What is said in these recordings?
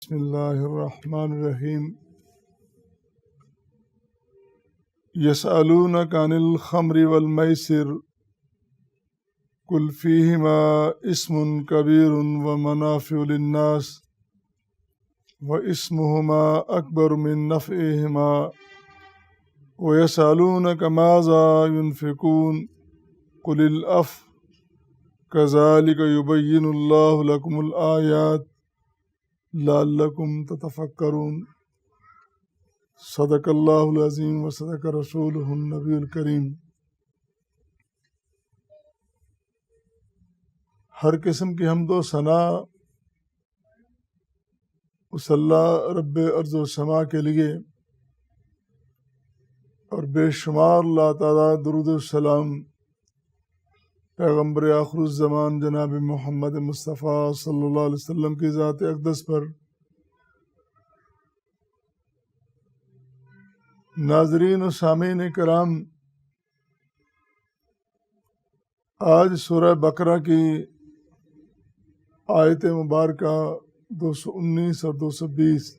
بسم اللہ الرحمن الرحیم یسألونک عن الخمر والمیسر قل فیہما اسم کبیر ومنافع للناس واسمہما اکبر من نفعہما ویسألونک ماذا ينفقون قل العفو کذالک یبین اللہ لکم الآیات لعلکم تتفکرون صدق اللہ العظیم و صدق رسولہ النبی الکریم۔ ہر قسم کی حمد و ثنا اس اللہ رب ارض و سما کے لیے اور بے شمار اللہ تعالیٰ درود و السلام پیغمبر آخر الزمان جناب محمد مصطفیٰ صلی اللہ علیہ وسلم کی ذات اقدس پر۔ ناظرین و سامعین کرام، آج سورہ بقرہ کی آیت مبارکہ 219 اور 220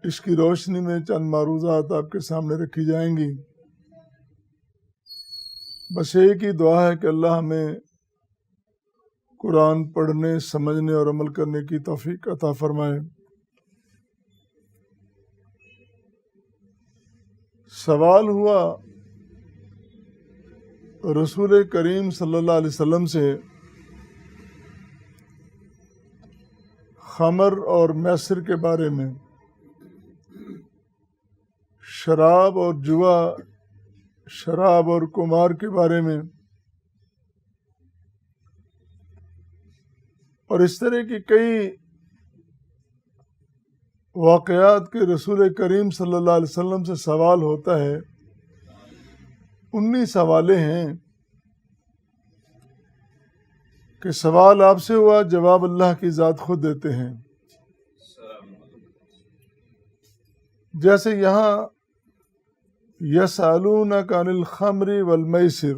اس کی روشنی میں چند معروضات آپ کے سامنے رکھی جائیں گی۔ بس ایک ہی دعا ہے کہ اللہ ہمیں قرآن پڑھنے، سمجھنے اور عمل کرنے کی توفیق عطا فرمائے۔ سوال ہوا رسول کریم صلی اللہ علیہ وسلم سے خمر اور میسر کے بارے میں، شراب اور جوا، شراب اور قمار کے بارے میں، اور اس طرح کی کئی واقعات کے رسول کریم صلی اللہ علیہ وسلم سے سوال ہوتا ہے۔ 19 سوالے ہیں کہ سوال آپ سے ہوا، جواب اللہ کی ذات خود دیتے ہیں۔ جیسے یہاں یسألونک عن الخمر والمیسر،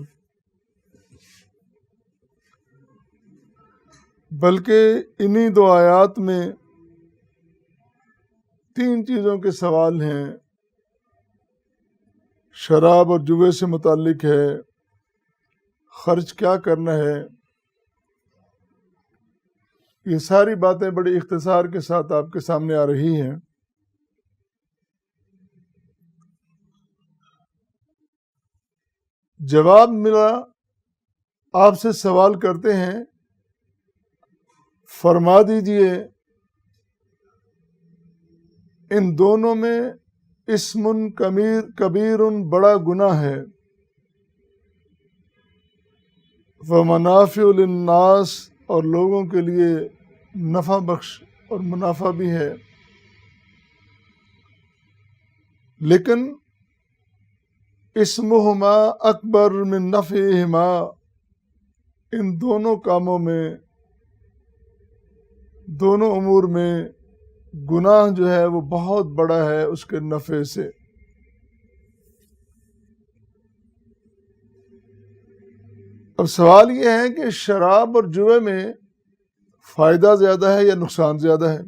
بلکہ انہی دو آیات میں 3 چیزوں کے سوال ہیں۔ شراب اور جوے سے متعلق ہے، خرچ کیا کرنا ہے، یہ ساری باتیں بڑی اختصار کے ساتھ آپ کے سامنے آ رہی ہیں۔ جواب ملا، آپ سے سوال کرتے ہیں، فرما دیجئے ان دونوں میں اسم کبیر بڑا گناہ ہے، ومنافع للناس اور لوگوں کے لیے نفع بخش اور منافع بھی ہے، لیکن اسمہما اکبر من نفعہما، ان دونوں کاموں میں، دونوں امور میں گناہ جو ہے وہ بہت بڑا ہے اس کے نفع سے۔ اب سوال یہ ہے کہ شراب اور جوے میں فائدہ زیادہ ہے یا نقصان زیادہ ہے؟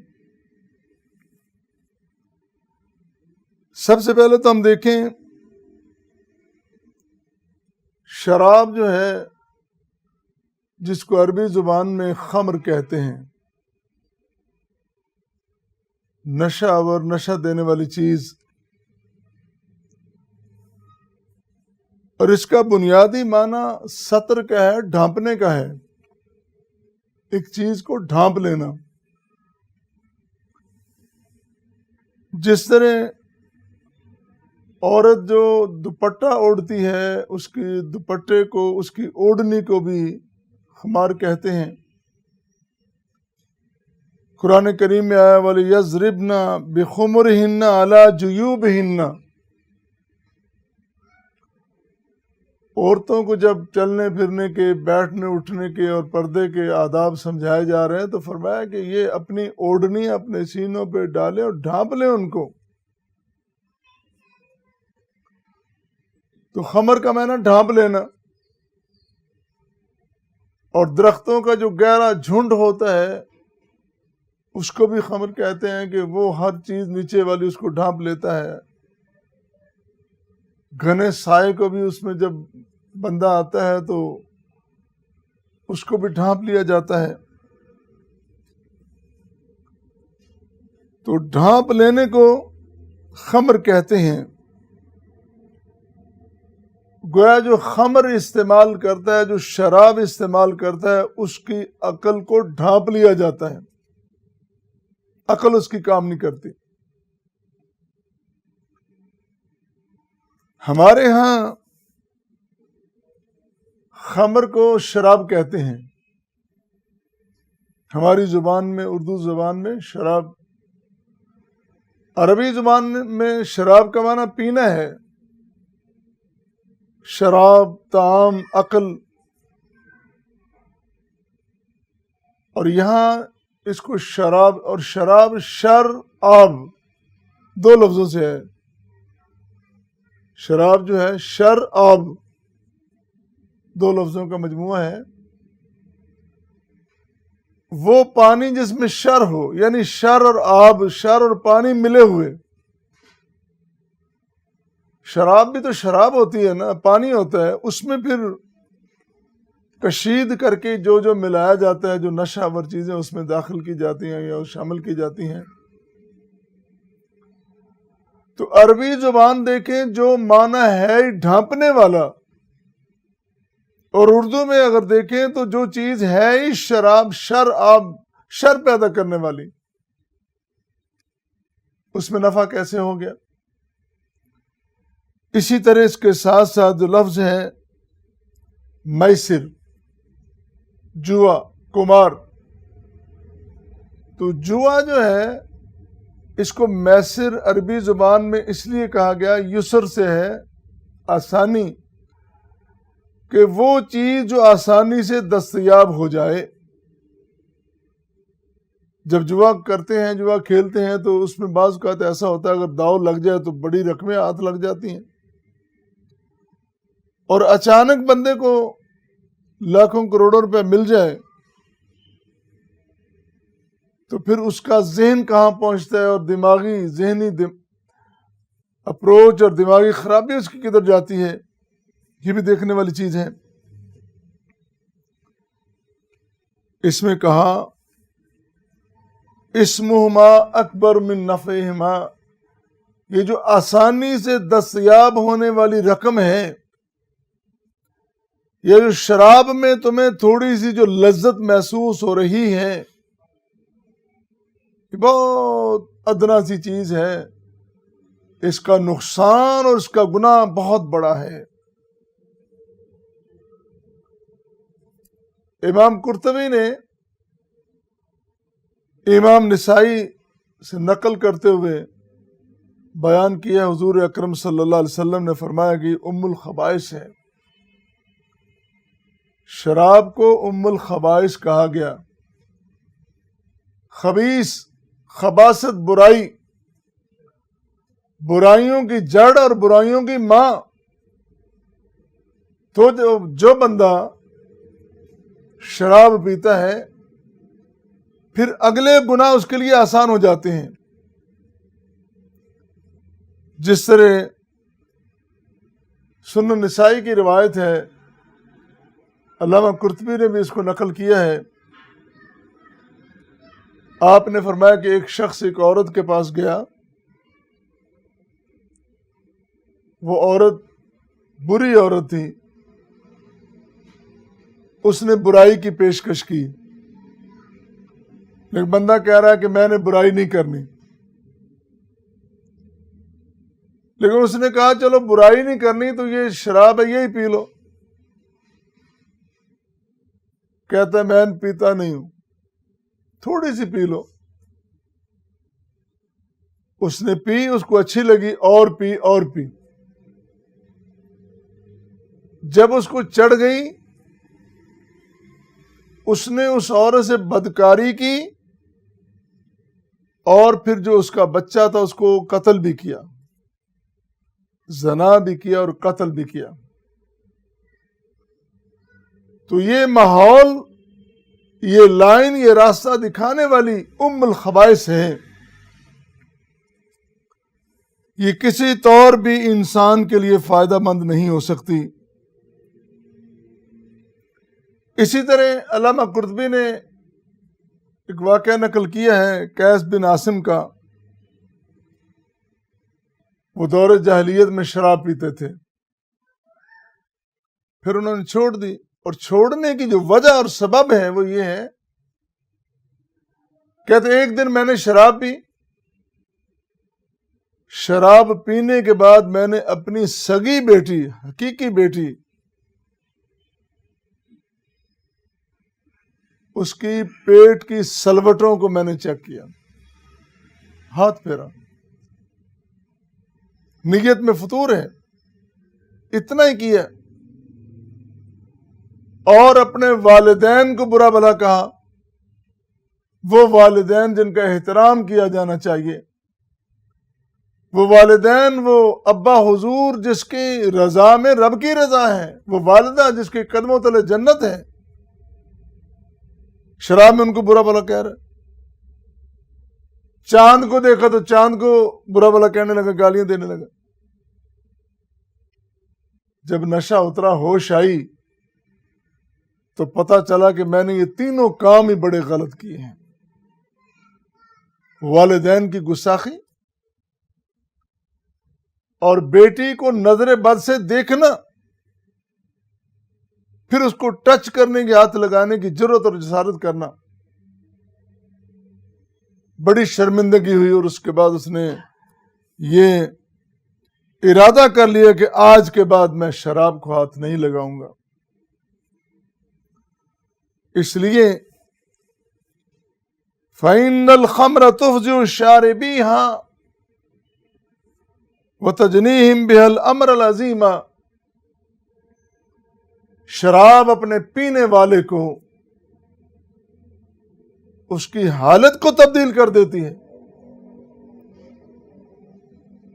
سب سے پہلے تو ہم دیکھیں، شراب جو ہے جس کو عربی زبان میں خمر کہتے ہیں، نشہ اور نشہ دینے والی چیز، اور اس کا بنیادی معنی سطر کا ہے، ڈھانپنے کا ہے، ایک چیز کو ڈھانپ لینا۔ جس طرح عورت جو دوپٹہ اوڑھتی ہے، اس کی دوپٹے کو، اس کی اوڑھنی کو بھی خمار کہتے ہیں۔ قرآن کریم میں آیا وَلِيَضْرِبْنَ بِخُمُرِهِنَّ عَلَى جُيُوبِهِنَّ، عورتوں کو جب چلنے پھرنے کے، بیٹھنے اٹھنے کے اور پردے کے آداب سمجھائے جا رہے ہیں تو فرمایا کہ یہ اپنی اوڑھنی اپنے سینوں پہ ڈالیں اور ڈھانپ لیں ان کو۔ تو خمر کا معنی ڈھانپ لینا، اور درختوں کا جو گہرا جھنڈ ہوتا ہے اس کو بھی خمر کہتے ہیں کہ وہ ہر چیز نیچے والی اس کو ڈھانپ لیتا ہے. گھنے سائے کو بھی اس میں جب بندہ آتا ہے تو اس کو بھی ڈھانپ لیا جاتا ہے. تو ڈھانپ لینے کو خمر کہتے ہیں. گویا جو خمر استعمال کرتا ہے، جو شراب استعمال کرتا ہے، اس کی عقل کو ڈھانپ لیا جاتا ہے. عقل اس کی کام نہیں کرتی. ہمارے ہاں خمر کو شراب کہتے ہیں. ہماری زبان میں، اردو زبان میں شراب. عربی زبان میں شراب کا معنی پینا ہے. شراب، طعام، عقل. اور یہاں اس کو شراب، اور شراب شر آب دو لفظوں سے ہے. شراب جو ہے شر آب دو لفظوں کا مجموعہ ہے. وہ پانی جس میں شر ہو، یعنی شر اور آب، شر اور پانی ملے ہوئے. شراب بھی تو شراب ہوتی ہے نا، پانی ہوتا ہے. اس میں پھر کشید کر کے جو ملایا جاتا ہے، جو نشہ آور چیزیں اس میں داخل کی جاتی ہیں یا شامل کی جاتی ہیں. تو عربی زبان دیکھیں، جو معنی ہے ڈھانپنے والا، اور اردو میں اگر دیکھیں تو جو چیز ہے ہی شراب، شر آب، شر پیدا کرنے والی، اس میں نفع کیسے ہو گیا؟ اسی طرح اس کے ساتھ ساتھ جو لفظ ہے میسر، جوا، قمار. تو جوا جو ہے اس کو میسر عربی زبان میں اس لیے کہا گیا، یسر سے ہے آسانی، کہ وہ چیز جو آسانی سے دستیاب ہو جائے. جب جوا کرتے ہیں، جوا کھیلتے ہیں، تو اس میں بعض اوقات ایسا ہوتا ہے اگر داؤ لگ جائے تو بڑی رقمیں ہاتھ لگ جاتی ہیں. اور اچانک بندے کو لاکھوں کروڑوں روپے مل جائے تو پھر اس کا ذہن کہاں پہنچتا ہے، اور ذہنی اپروچ اور دماغی خرابی اس کی کدھر جاتی ہے، یہ بھی دیکھنے والی چیز ہے. اس میں کہا اسمہما اکبر من نفعہما، یہ جو آسانی سے دستیاب ہونے والی رقم ہے، یہ جو شراب میں تمہیں تھوڑی سی جو لذت محسوس ہو رہی ہے، یہ بہت ادنا سی چیز ہے. اس کا نقصان اور اس کا گناہ بہت بڑا ہے. امام قرطبی نے امام نسائی سے نقل کرتے ہوئے بیان کیا، حضور اکرم صلی اللہ علیہ وسلم نے فرمایا کہ ام الخبائث ہے. شراب کو ام الخبائث کہا گیا. خبیث، خباثت، برائی، برائیوں کی جڑ اور برائیوں کی ماں. تو جو بندہ شراب پیتا ہے، پھر اگلے گناہ اس کے لیے آسان ہو جاتے ہیں. جس طرح سنن نسائی کی روایت ہے، علامہ قرطبی نے بھی اس کو نقل کیا ہے. آپ نے فرمایا کہ ایک شخص ایک عورت کے پاس گیا. وہ عورت بری عورت تھی. اس نے برائی کی پیشکش کی، لیکن بندہ کہہ رہا ہے کہ میں نے برائی نہیں کرنی. لیکن اس نے کہا چلو برائی نہیں کرنی تو یہ شراب ہے یہی پی لو. کہتا ہے میں پیتا نہیں ہوں، تھوڑی سی پی لو. اس نے پی، اس کو اچھی لگی، اور پی اور پی. جب اس کو چڑھ گئی، اس نے اس عورت سے بدکاری کی، اور پھر جو اس کا بچہ تھا اس کو قتل بھی کیا، زنا بھی کیا اور قتل بھی کیا. تو یہ ماحول، یہ لائن، یہ راستہ دکھانے والی ام الخبائث ہے. یہ کسی طور بھی انسان کے لیے فائدہ مند نہیں ہو سکتی. اسی طرح علامہ قرطبی نے ایک واقعہ نقل کیا ہے قیس بن عاصم کا. وہ دور جاہلیت میں شراب پیتے تھے، پھر انہوں نے چھوڑ دی، اور چھوڑنے کی جو وجہ اور سبب ہے وہ یہ ہے، کہتے ایک دن میں نے شراب پی، شراب پینے کے بعد میں نے اپنی سگی بیٹی، حقیقی بیٹی، اس کی پیٹ کی سلوٹوں کو میں نے چیک کیا، ہاتھ پھیرا، نیت میں فطور ہے، اتنا ہی کیا، اور اپنے والدین کو برا بھلا کہا، وہ والدین جن کا احترام کیا جانا چاہیے، وہ والدین، وہ ابا حضور جس کی رضا میں رب کی رضا ہے، وہ والدہ جس کے قدموں تلے جنت ہے، شراب میں ان کو برا بھلا کہہ رہا ہے. چاند کو دیکھا تو چاند کو برا بھلا کہنے لگا، گالیاں دینے لگا. جب نشہ اترا، ہوش آئی، تو پتا چلا کہ میں نے یہ تینوں کام ہی بڑے غلط کیے ہیں. والدین کی گستاخی، اور بیٹی کو نظر بد سے دیکھنا، پھر اس کو ٹچ کرنے کے، ہاتھ لگانے کی جرات اور جسارت کرنا. بڑی شرمندگی ہوئی، اور اس کے بعد اس نے یہ ارادہ کر لیا کہ آج کے بعد میں شراب کو ہاتھ نہیں لگاؤں گا. اس لیے فَإِنَّ الْخَمْرَ تُفْزِعُ الشَّارِبِيهَا وَتَجْنِيهِمْ بِهَا الْأَمْرَ الْعَظِيمَ. شراب اپنے پینے والے کو، اس کی حالت کو تبدیل کر دیتی ہے،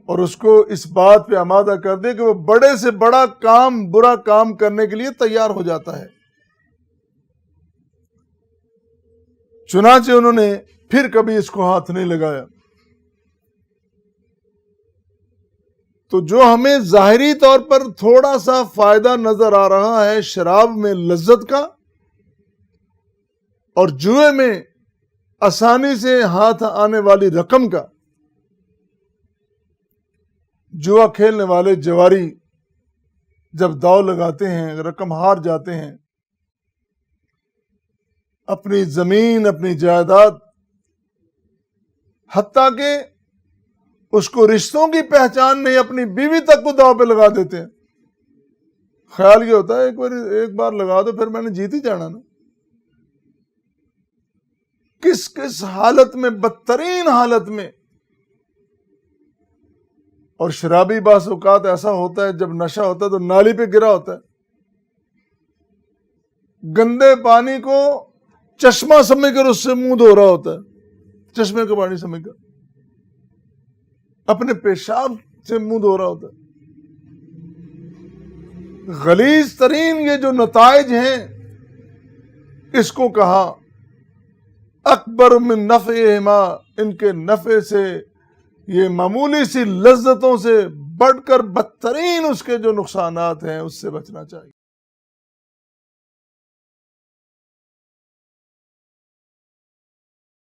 اور اس کو اس بات پہ آمادہ کر دے کہ وہ بڑے سے بڑا کام، برا کام کرنے کے لیے تیار ہو جاتا ہے. چنانچہ انہوں نے پھر کبھی اس کو ہاتھ نہیں لگایا. تو جو ہمیں ظاہری طور پر تھوڑا سا فائدہ نظر آ رہا ہے شراب میں لذت کا، اور جوئے میں آسانی سے ہاتھ آنے والی رقم کا، جوا کھیلنے والے جواری جب داؤ لگاتے ہیں، رقم ہار جاتے ہیں، اپنی زمین، اپنی جائیداد، حتیٰ کہ اس کو رشتوں کی پہچان نہیں، اپنی بیوی تک کو داؤ پہ لگا دیتے ہیں. خیال یہ ہوتا ہے ایک بار لگا دو، پھر میں نے جیت ہی جانا نا. کس کس حالت میں، بدترین حالت میں. اور شرابی بعض اوقات ایسا ہوتا ہے جب نشہ ہوتا ہے تو نالی پہ گرا ہوتا ہے، گندے پانی کو چشمہ سمجھ کر اس سے منہ دھو رہا ہوتا ہے، چشمے کا پانی سمجھ کر اپنے پیشاب سے منہ دھو رہا ہوتا ہے. غلیظ ترین یہ جو نتائج ہیں، اس کو کہا اکبر من نفعہما، ان کے نفع سے، یہ معمولی سی لذتوں سے بڑھ کر بدترین اس کے جو نقصانات ہیں، اس سے بچنا چاہیے.